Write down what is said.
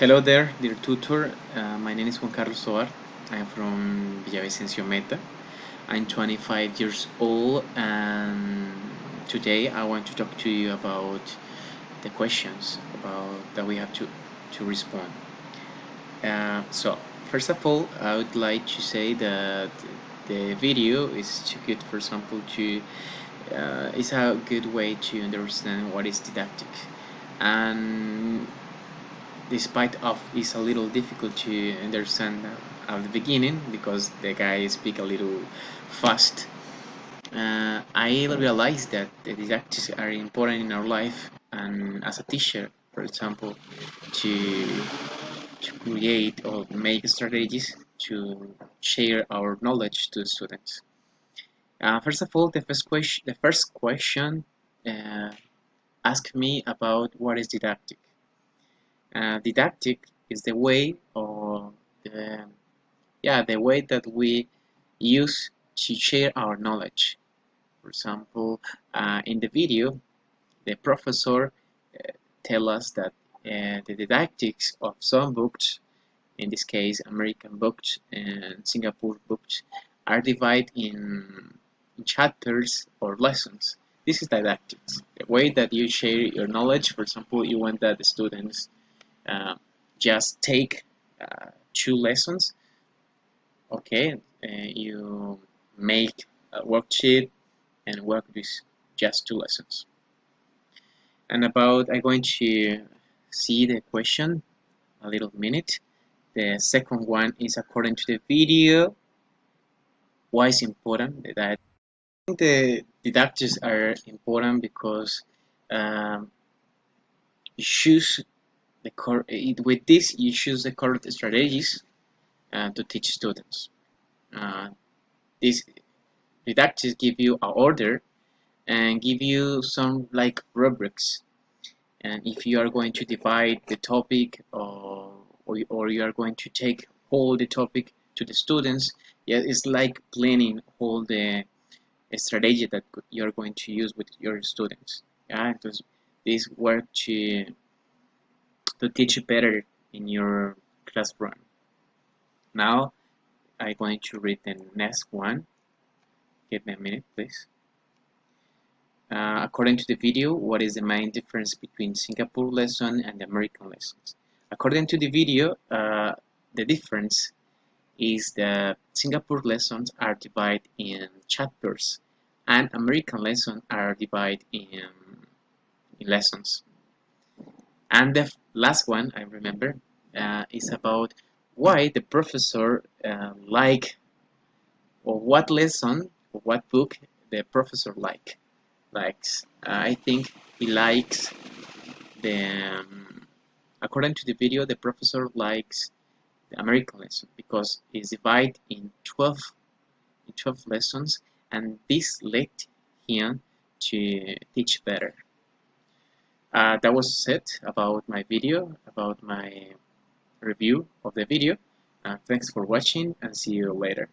Hello there, dear tutor. My name is Juan Carlos Soar. I'm from Villavicencio Meta. I'm 25 years old, and today I want to talk to you about the questions about that we have to respond. So, first of all, I would like to say that the video is too good, for example, to it's a good way to understand what is didactic, and despite of it's a little difficult to understand at the beginning because the guy speak a little fast. I realized that the didactics are important in our life, and as a teacher, for example, to create or make strategies to share our knowledge to students. First of all, the first question uh, asked me about what is didactic. Didactic is the way or the the way that we use to share our knowledge. For example, in the video, the professor tell us that the didactics of some books, in this case American books and Singapore books, are divided in chapters or lessons. This is didactics, the way that you share your knowledge. For example, you want that the students uh, just take two lessons. Okay, you make a worksheet and work with just two lessons. And about, I'm going to see the question a little minute. The second one is according to the video. Why is important? That I think the didactics are important because um, you choose with this you choose the correct strategies to teach students. Uh, these didactics give you an order and give you some like rubrics, and if you are going to divide the topic or you are going to take all the topic to the students, yeah, it's like planning all the strategy that you're going to use with your students. Yeah, because this work to teach better in your classroom. Now I'm going to read the next one. Give me a minute, please. According to the video, what is the main difference between Singapore lesson and the American lessons? According to the video, the difference is that Singapore lessons are divided in chapters and American lessons are divided in lessons. And the last one I remember is about why the professor or what lesson or what book the professor likes. I think he likes the according to the video, the professor likes the American lesson because it's divided in 12 lessons, and this led him to teach better. That was it about my video, about my review of the video. Thanks for watching, and see you later.